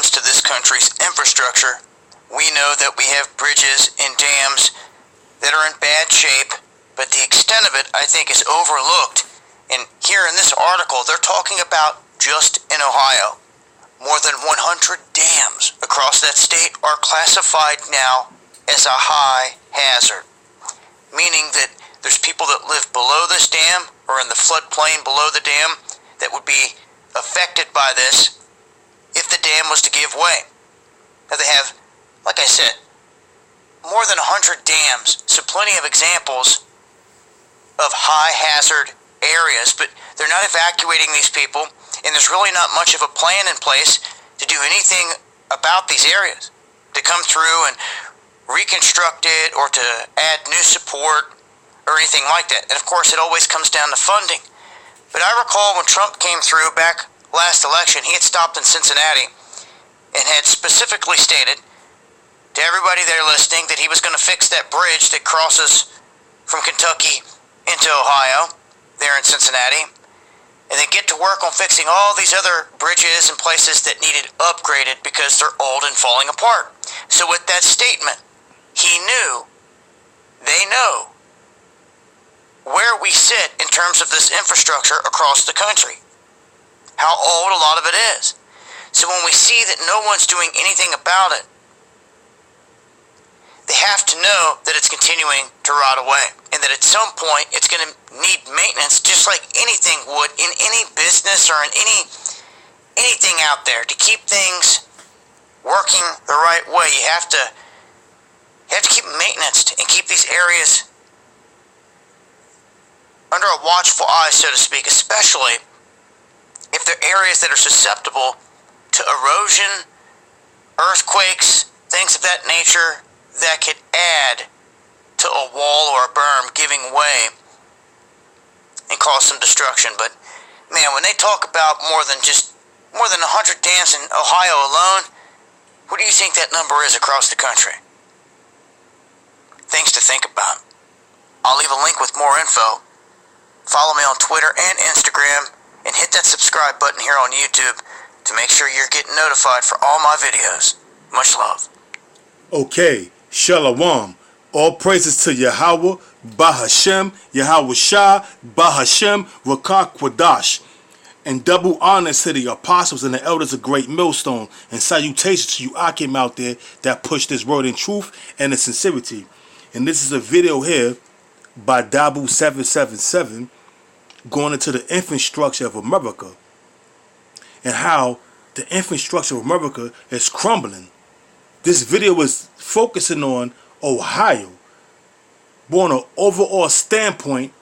comes to this country's infrastructure, we know that we have bridges and dams that are in bad shape, but the extent of it, I think, is overlooked. And here in this article, they're talking about just in Ohio. More than 100 dams across that state are classified now as a high hazard, meaning that there's people that live below this dam or in the floodplain below the dam that would be affected by this if the dam was to give way. Now they have, like I said, more than 100 dams, so plenty of examples of high hazard areas, but they're not evacuating these people, and there's really not much of a plan in place to do anything about these areas, to come through and reconstruct it or to add new support or anything like that. And of course, it always comes down to funding. But I recall when Trump came through back last election, he had stopped in Cincinnati and had specifically stated to everybody there listening that he was going to fix that bridge that crosses from Kentucky into Ohio, there in Cincinnati, and then get to work on fixing all these other bridges and places that needed upgraded because they're old and falling apart. So with that statement, he knew, they know, where we sit in terms of this infrastructure across the country, how old a lot of it is. So when we see that no one's doing anything about it, they have to know that it's continuing to rot away and that at some point it's going to need maintenance just like anything would in any business or in anything out there. To keep things working the right way, you have to keep maintenance and keep these areas under a watchful eye, so to speak, especially if they're areas that are susceptible to erosion, earthquakes, things of that nature that could add to a wall or a berm giving way and cause some destruction. But man, when they talk about more than 100 dams in Ohio alone, what do you think that number is across the country? Things to think about. I'll leave a link with more info. Follow me on Twitter and Instagram, and hit that subscribe button here on YouTube to make sure you're getting notified for all my videos. Much love. Okay, Shalom. All praises to Yahweh, Bahashem, Yahweh Shah, Bahashem, Rakah Kwadash. And double honors to the apostles and the elders of Great Millstone. And salutations to you Akim out there that push this word in truth and in sincerity. And this is a video here by Dabu777 going into the infrastructure of America and how the infrastructure of America is crumbling. This video is focusing on Ohio, but on an overall standpoint,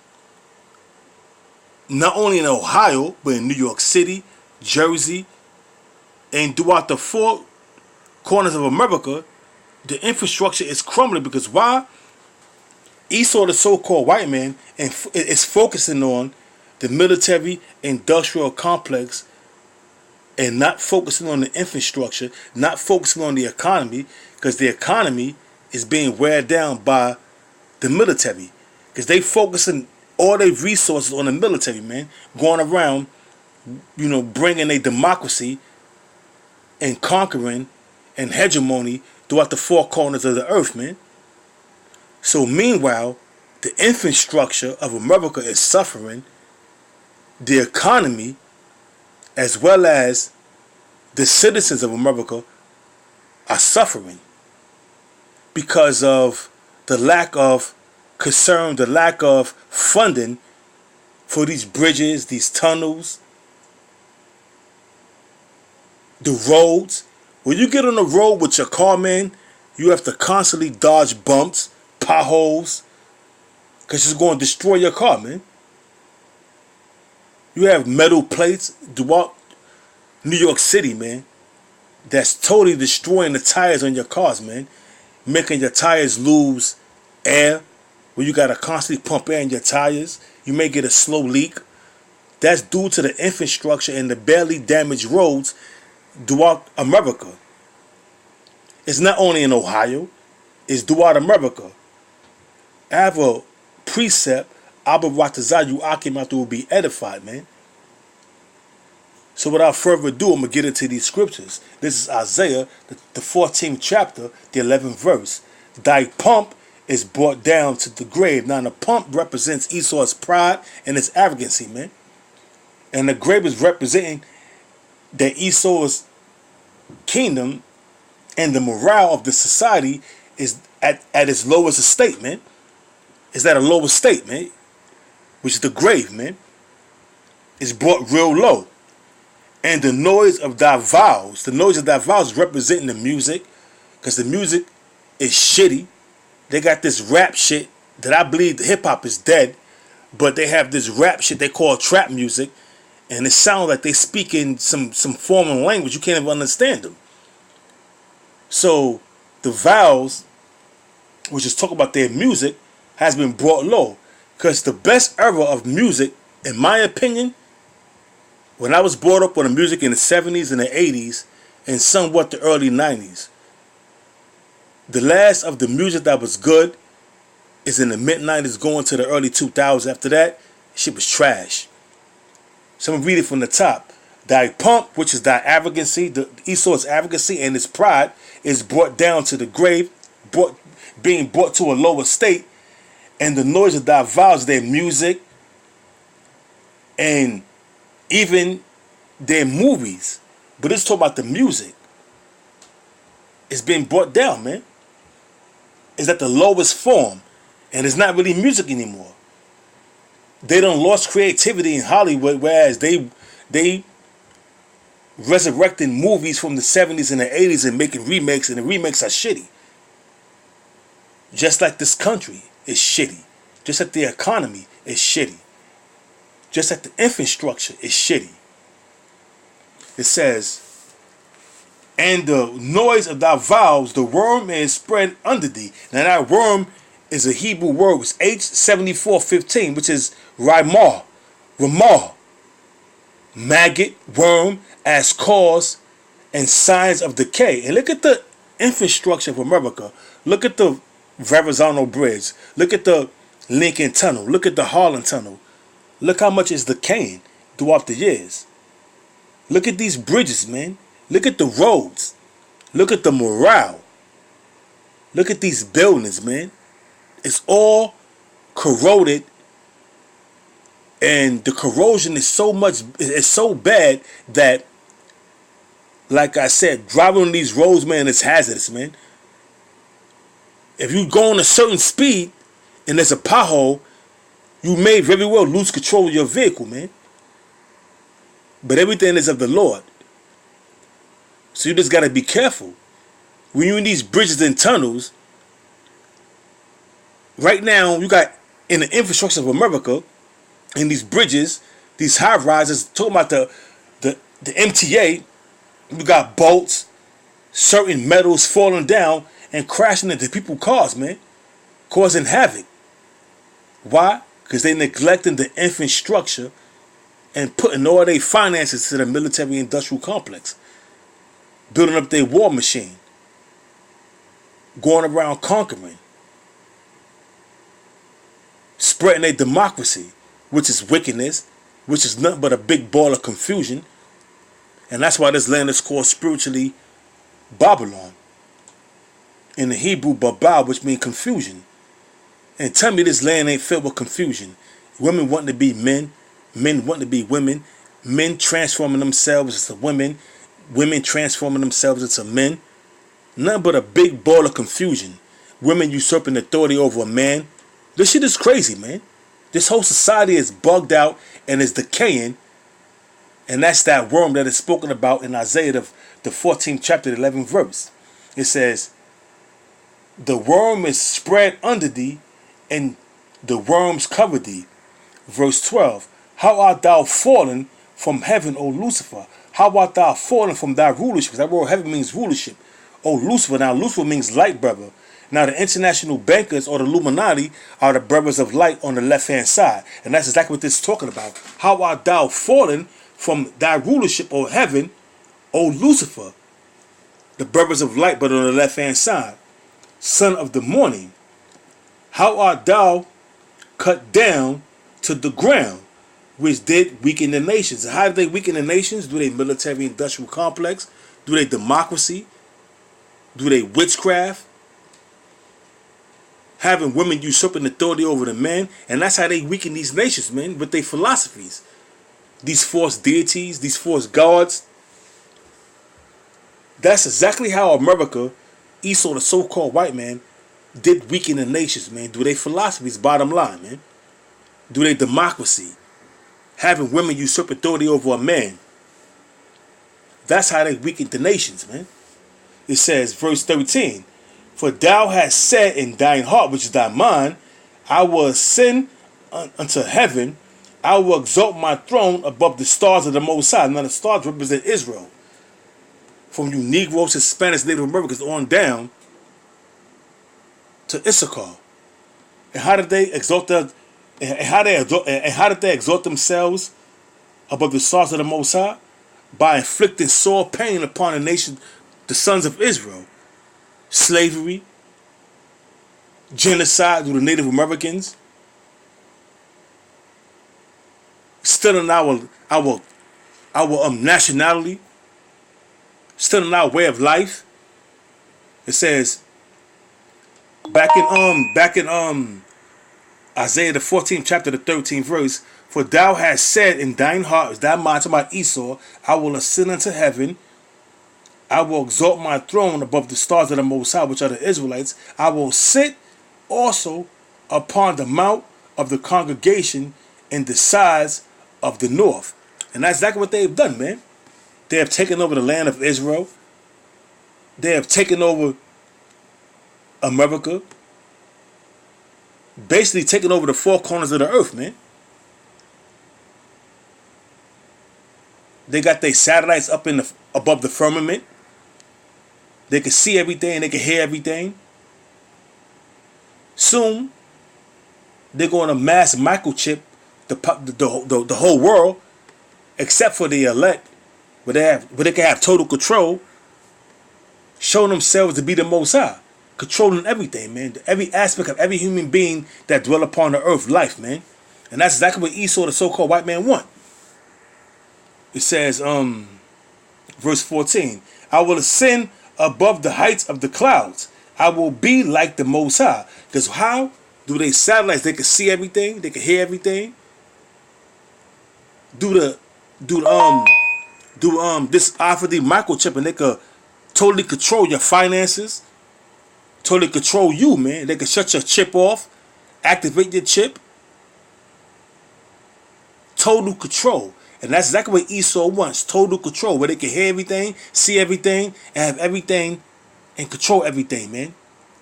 not only in Ohio, but in New York City, Jersey, and throughout the four corners of America, the infrastructure is crumbling. Because why? Esau, the so-called white man, is focusing on the military industrial complex and not focusing on the infrastructure, not focusing on the economy, because the economy is being weighed down by the military. Because they focusing all their resources on the military, man, going around, bringing a democracy and conquering and hegemony throughout the four corners of the earth, man. So meanwhile, the infrastructure of America is suffering. The economy, as well as the citizens of America, are suffering because of the lack of concern, the lack of funding for these bridges, these tunnels, the roads. When you get on the road with your car, man, you have to constantly dodge bumps, potholes, because it's going to destroy your car, man. You have metal plates throughout New York City, man, that's totally destroying the tires on your cars, man, making your tires lose air, where you got to constantly pump air in your tires. You may get a slow leak. That's due to the infrastructure and the badly damaged roads throughout America. It's not only in Ohio, it's throughout America. I have a precept, Abba Ratazayu Akim out there will be edified, man. So without further ado, I'm going to get into these scriptures. This is Isaiah, the 14th chapter, the 11th verse. Thy pomp is brought down to the grave. Now the pomp represents Esau's pride and his arrogancy, man. And the grave is representing that Esau's kingdom and the morale of the society is at its lowest estate, man. Is at a lower state, man. Which is the grave, man. It's brought real low. And the noise of thy vows representing the music, because the music is shitty. They got this rap shit that I believe hip hop is dead, but they have this rap shit they call trap music, and it sounds like they speak in some form of language you can't even understand them. So the vows, which is talk about their music, has been brought low, because the best era of music, in my opinion, when I was brought up on the music in the 70s and the 80s and somewhat the early 90s, the last of the music that was good is in the mid-90s going to the early 2000s. After that, shit was trash. So I'm going to read it from the top. Thy pomp, which is thy arrogancy, the Esau's arrogancy and his pride, is brought down to the grave, being brought to a lower state, and the noise of thy vows, their music, and even their movies, but it's talking about the music, it's been brought down, man. It's at the lowest form, and it's not really music anymore. They done lost creativity in Hollywood, whereas they resurrecting movies from the 70s and the 80s and making remakes, and the remakes are shitty. Just like this country is shitty. Just like the economy is shitty. Just like the infrastructure is shitty. It says, and the noise of thy vows, the worm is spread under thee. Now that worm is a Hebrew word, which is H7415, which is ramah, maggot, worm, as cause and signs of decay. And look at the infrastructure of America. Look at the Verrazano Bridge. Look at the Lincoln Tunnel. Look at the Harlem Tunnel. Look how much is decaying throughout the years. Look at these bridges, man. Look at the roads. Look at the morale. Look at these buildings, man. It's all corroded, and the corrosion is so bad that, like I said, driving on these roads, man, is hazardous, man. If you go on a certain speed and there's a pothole, you may very well lose control of your vehicle, man. But everything is of the Lord. So you just got to be careful. When you're in these bridges and tunnels, right now you got in the infrastructure of America, in these bridges, these high rises, talking about the MTA, you got bolts, certain metals falling down and crashing into people's cars, man. Causing havoc. Why? Because they neglecting the infrastructure and putting all their finances to the military industrial complex. Building up their war machine. Going around conquering. Spreading their democracy, which is wickedness, which is nothing but a big ball of confusion. And that's why this land is called spiritually Babylon. In the Hebrew, Babal, which means confusion. And tell me this land ain't filled with confusion. Women wanting to be men. Men wanting to be women. Men transforming themselves into women. Women transforming themselves into men. Nothing but a big ball of confusion. Women usurping authority over a man. This shit is crazy, man. This whole society is bugged out and is decaying. And that's that worm that is spoken about in Isaiah, the 14th chapter, the 11th verse. It says, the worm is spread under thee, and the worms cover thee. Verse 12. How art thou fallen from heaven, O Lucifer? How art thou fallen from thy rulership? That word heaven means rulership. O Lucifer. Now Lucifer means light brother. Now the international bankers or the Illuminati are the brothers of light on the left-hand side. And that's exactly what this is talking about. How art thou fallen from thy rulership, O heaven, O Lucifer? The brothers of light, but on the left-hand side. Son of the morning. How art thou cut down to the ground, which did weaken the nations. And how did they weaken the nations? Do they military industrial complex? Do they democracy? Do they witchcraft? Having women usurping authority over the men. And that's how they weaken these nations, man, with their philosophies. These false deities, these false gods. That's exactly how America, Esau, the so-called white man, did weaken the nations, man. Do they philosophies, bottom line, man. Do they democracy? Having women usurp authority over a man. That's how they weakened the nations, man. It says, verse 13, for thou hast said in thine heart, which is thy mind, I will ascend unto heaven, I will exalt my throne above the stars of the Most High. Now the stars represent Israel. From you Negroes, Hispanics, Native Americans on down to Issachar. And how did they exalt how did they exalt themselves above the stars of the Most High? By inflicting sore pain upon the nation, the sons of Israel. Slavery, genocide through the Native Americans, stealing our nationality, stealing our way of life. It says back in Isaiah the 14th chapter, the 13th verse, for thou hast said in thine heart, thy mind, talking about Esau, I will ascend unto heaven, I will exalt my throne above the stars of the Most High, which are the Israelites. I will sit also upon the mount of the congregation in the sides of the north. And that's exactly what they've done, man. They have taken over the land of Israel. They have taken over America. Basically taken over the four corners of the earth, man. They got their satellites up above the firmament. They can see everything. They can hear everything. Soon, they're going to mass microchip the whole world, except for the elect, where they can have total control, showing themselves to be the Most High, controlling everything, man. Every aspect of every human being that dwell upon the earth, life, man. And that's exactly what Esau, the so-called white man, want. It says, verse 14, I will ascend above the heights of the clouds. I will be like the Most High. Because how do they satellites? They can see everything. They can hear everything. Do this RFID microchip, and they could totally control your finances. Totally control you, man. They can shut your chip off, activate your chip. Total control. And that's exactly what Esau wants. Total control. Where they can hear everything, see everything, and have everything and control everything, man.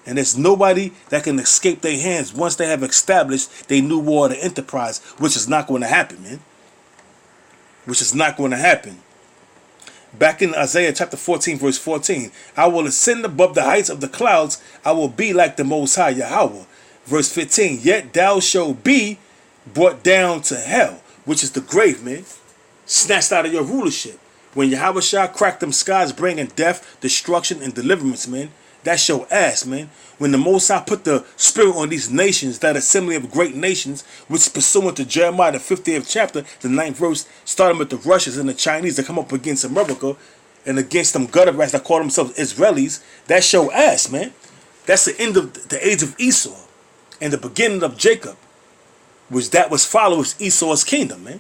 And there's nobody that can escape their hands once they have established their new world enterprise, which is not going to happen, man. Which is not going to happen. Back in Isaiah chapter 14, verse 14, I will ascend above the heights of the clouds. I will be like the Most High Yahweh. Verse 15, yet thou shalt be brought down to hell, which is the grave, man. Snatched out of your rulership. When Yahweh Shah cracked them skies, bringing death, destruction, and deliverance, man. That's your ass, man. When the Most High put the spirit on these nations, that assembly of great nations, which pursuant to Jeremiah, the 50th chapter, the 9th verse, starting with the Russians and the Chinese that come up against America and against them gutter rats that call themselves Israelis, that's your ass, man. That's the end of the age of Esau and the beginning of Jacob, which that was followed Esau's kingdom, man.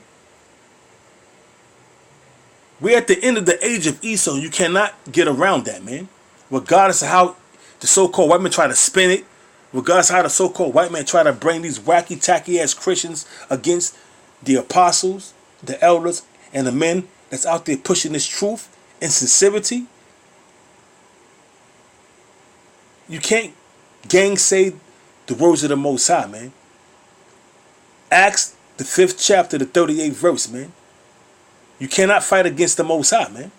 We're at the end of the age of Esau. You cannot get around that, man. Regardless of how the so-called white man try to spin it, regardless of how the so-called white man try to bring these wacky, tacky-ass Christians against the apostles, the elders, and the men that's out there pushing this truth and sincerity, you can't gainsay the words of the Most High, man. Acts, the 5th chapter, the 38th verse, man. You cannot fight against the Most High, man.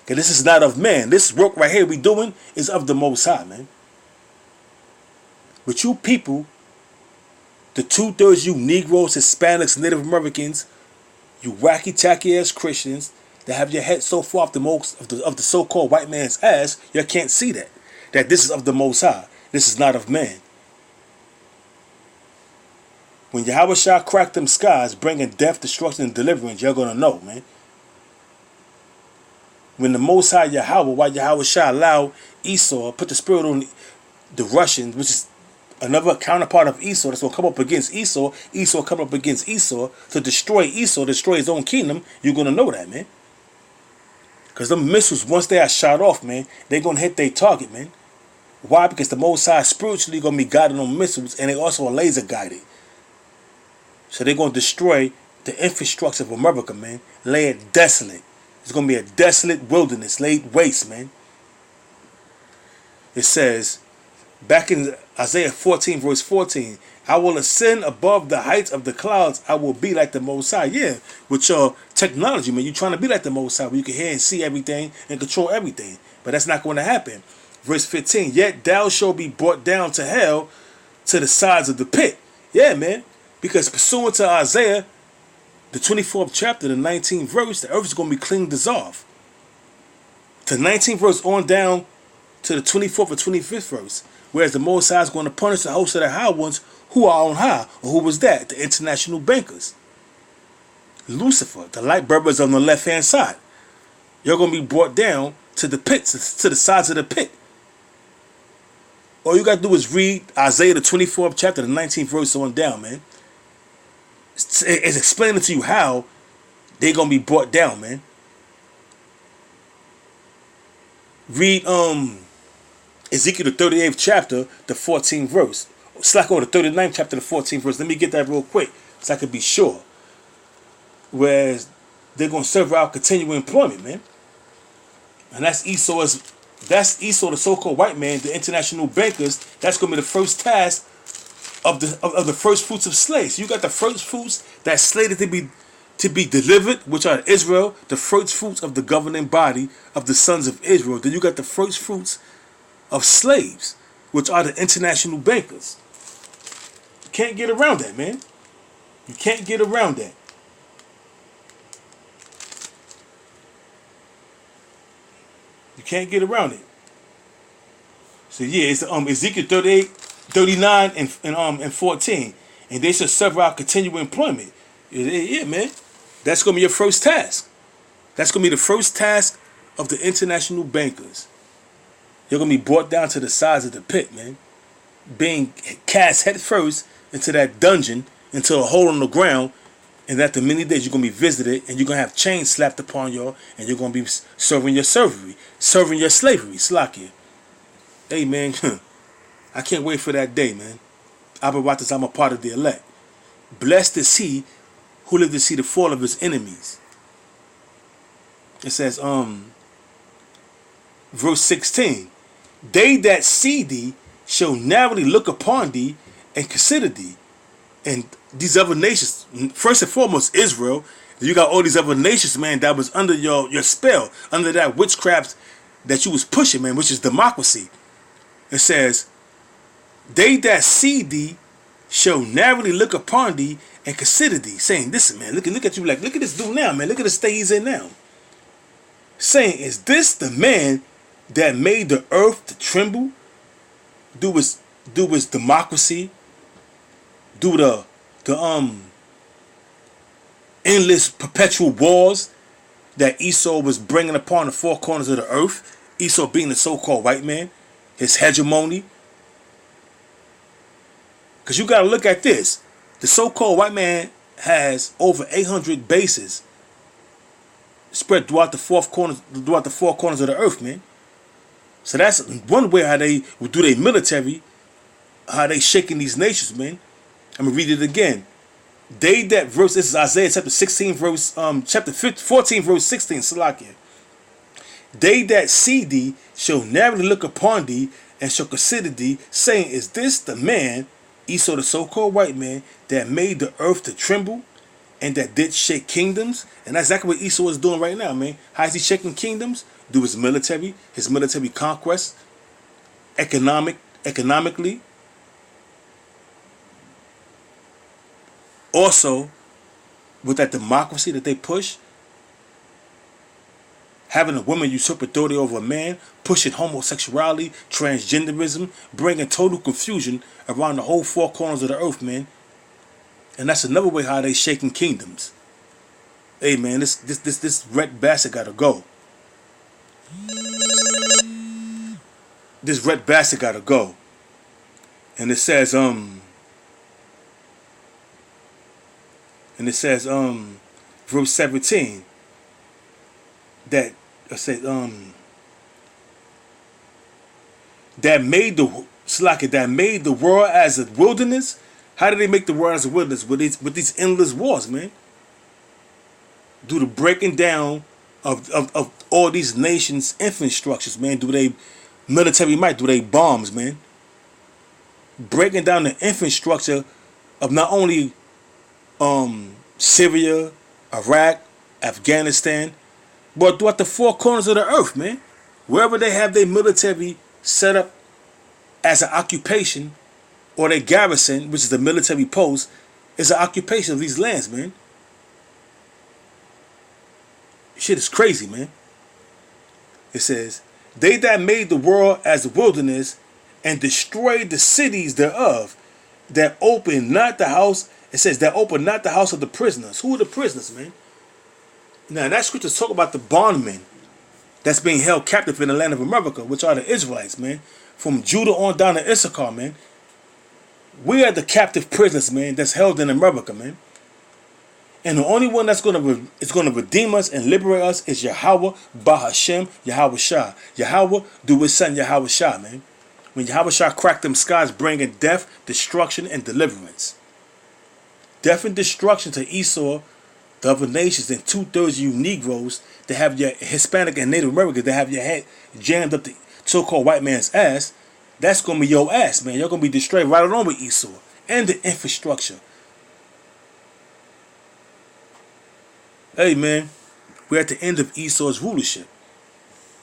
Okay, this is not of man. This work right here we doing is of the Most High, man. But you people, the 2/3 you Negroes, Hispanics, Native Americans, you wacky tacky ass Christians that have your head so far off of the so-called white man's ass, you can't see that. That this is of the Most High. This is not of man. When Yahweh Shah cracked them skies, bringing death, destruction, and deliverance, you're gonna know, man. When the Most High Yahweh, why Yahweh Shah allowed Esau, put the spirit on the Russians, which is another counterpart of Esau that's gonna come up against Esau. Esau come up against Esau to destroy Esau, destroy his own kingdom. You're gonna know that, man. Because them missiles, once they are shot off, man, they're gonna hit their target, man. Why? Because the Most High spiritually gonna be guided on missiles, and they also are laser guided. So they're gonna destroy the infrastructure of America, man. Lay it desolate. It's gonna be a desolate wilderness, laid waste, man. It says, back in Isaiah 14, verse 14, I will ascend above the heights of the clouds. I will be like the Most High. Yeah, with your technology, man, you're trying to be like the Most High, where you can hear and see everything and control everything. But that's not going to happen. Verse 15, yet thou shalt be brought down to hell, to the sides of the pit. Yeah, man. Because pursuant to Isaiah, the 24th chapter, the 19th verse, the earth is going to be clean dissolved. The 19th verse on down to the 24th or 25th verse. Whereas the Most High is going to punish the host of the high ones who are on high. Or who was that? The international bankers. Lucifer, the light bearers on the left-hand side. You're going to be brought down to the pits, to the sides of the pit. All you got to do is read Isaiah, the 24th chapter, the 19th verse on down, man. It's explaining to you how they're going to be brought down, man. Read Ezekiel, the 38th chapter, the 14th verse. Slack on the 39th chapter, the 14th verse. Let me get that real quick so I can be sure. Whereas they're going to serve out continual employment, man. And that's Esau, the so-called white man, the international bankers. That's going to be the first task of the first fruits of slaves. You got the first fruits that's slated to be delivered, which are Israel, the first fruits of the governing body of the sons of Israel. Then you got the first fruits of slaves, which are the international bankers. You can't get around that, man. You can't get around that. You can't get around it. So yeah, it's Ezekiel 38, 39, and 14. And they shall serve out continual employment. Yeah, man. That's going to be your first task. That's going to be the first task of the international bankers. You're going to be brought down to the sides of the pit, man. Being cast head first into that dungeon, into a hole on the ground. And after many days, you're going to be visited, and you're going to have chains slapped upon you, and you're going to be serving your slavery. Slakia. Hey, man, I can't wait for that day, man. Abawatas, I'm a part of the elect. Blessed is he who lived to see the fall of his enemies. It says, verse 16, they that see thee shall narrowly look upon thee and consider thee. And these other nations, first and foremost Israel, you got all these other nations, man, that was under your spell, under that witchcraft that you was pushing, man, which is democracy. It says, they that see thee shall narrowly look upon thee and consider thee, saying, listen, man, look at you, like, look at this dude now, man, look at the state he's in now. Saying, is this the man that made the earth to tremble? Do his democracy, do the endless perpetual wars that Esau was bringing upon the four corners of the earth. Esau being the so-called white man, his hegemony. Because you got to look at this. The so-called white man has over 800 bases spread throughout the four corners of the earth, man. So that's one way how they would do their military, how they shaking these nations, man. I'm gonna read it again. They that verse, this is Isaiah chapter 16 verse chapter 14 verse 16, Salakia. They that see thee shall narrowly look upon thee and shall consider thee, saying, is this the man, Esau the so-called white man, that made the earth to tremble and that did shake kingdoms? And that's exactly what Esau is doing right now, man. How is he shaking kingdoms? Do his military conquest, economically. Also, with that democracy that they push, having a woman usurp authority over a man, pushing homosexuality, transgenderism, bringing total confusion around the whole four corners of the earth, man. And that's another way how they shaking kingdoms. Hey man, this red bastard gotta go. This red bastard gotta go. And it says verse 17 that I said that made the world as a wilderness. How did they make the world as a wilderness? With these endless wars, man. Do the breaking down of all these nations' infrastructures, man. Do they military might? Do they bombs, man? Breaking down the infrastructure of not only Syria, Iraq, Afghanistan, but throughout the four corners of the earth, man. Wherever they have their military set up as an occupation, or their garrison, which is a military post, is an occupation of these lands, man. Shit is crazy, man. It says, they that made the world as a wilderness and destroyed the cities thereof, that opened not the house. It says, that opened not the house of the prisoners. Who are the prisoners, man? Now, that scripture talk about the bondmen that's being held captive in the land of America, which are the Israelites, man. From Judah on down to Issachar, man. We are the captive prisoners, man, that's held in America, man. And the only one that's gonna redeem us and liberate us is Yahweh, Bahashem, Yahweh Shah. Yahweh do his son Yahweh Shah, man. When Yahweh Shah cracked them skies, bringing death, destruction, and deliverance. Death and destruction to Esau, the other nations, and 2/3 of you Negroes that have your Hispanic and Native Americans that have your head jammed up the so-called white man's ass. That's gonna be your ass, man. You're gonna be destroyed right along with Esau and the infrastructure. Hey, man, we're at the end of Esau's rulership,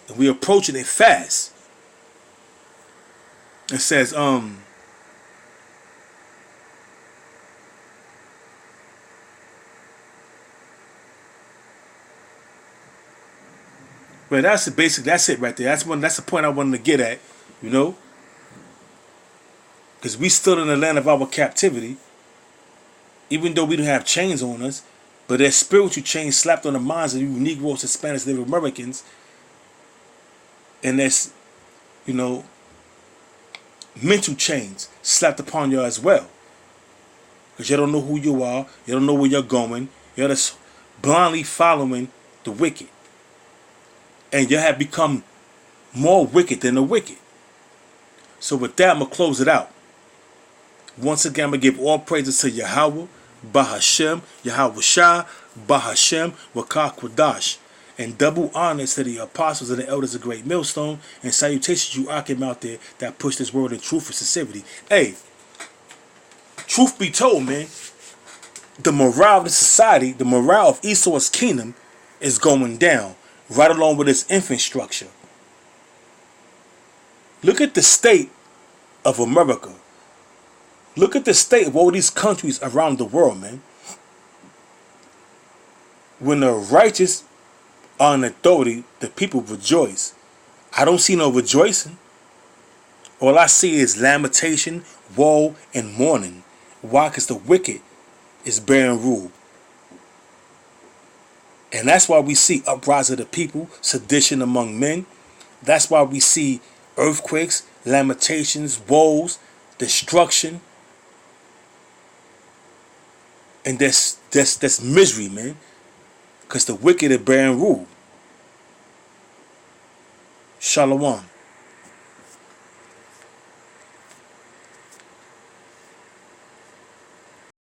and we're approaching it fast. It says, but that's it right there. That's the point I wanted to get at, you know. Because we still in the land of our captivity, even though we don't have chains on us, but there's spiritual chains slapped on the minds of you Negroes, Hispanics, Native Americans, and there's, you know, mental chains slapped upon you as well. Because you don't know who you are, you don't know where you're going, you're just blindly following the wicked. And you have become more wicked than the wicked. So with that, I'm going to close it out. Once again, I'm going to give all praises to Yahweh, Bahashem, Yahweh Shah, Bahashem, Wakah Kwadash. And double honors to the apostles and the elders of Great Millstone. And salutations to you Akim out there that push this word in truth and sincerity. Hey, truth be told, man, the morale of the society, the morale of Esau's kingdom is going down, right along with its infrastructure. Look at the state of America. Look at the state of all these countries around the world, man. When the righteous are in authority, the people rejoice. I don't see no rejoicing. All I see is lamentation, woe, and mourning. Why? Because the wicked is bearing rule. And that's why we see uprising of the people, sedition among men. That's why we see earthquakes, lamentations, woes, destruction. And that's misery, man. Because the wicked are bearing rule. Shalom.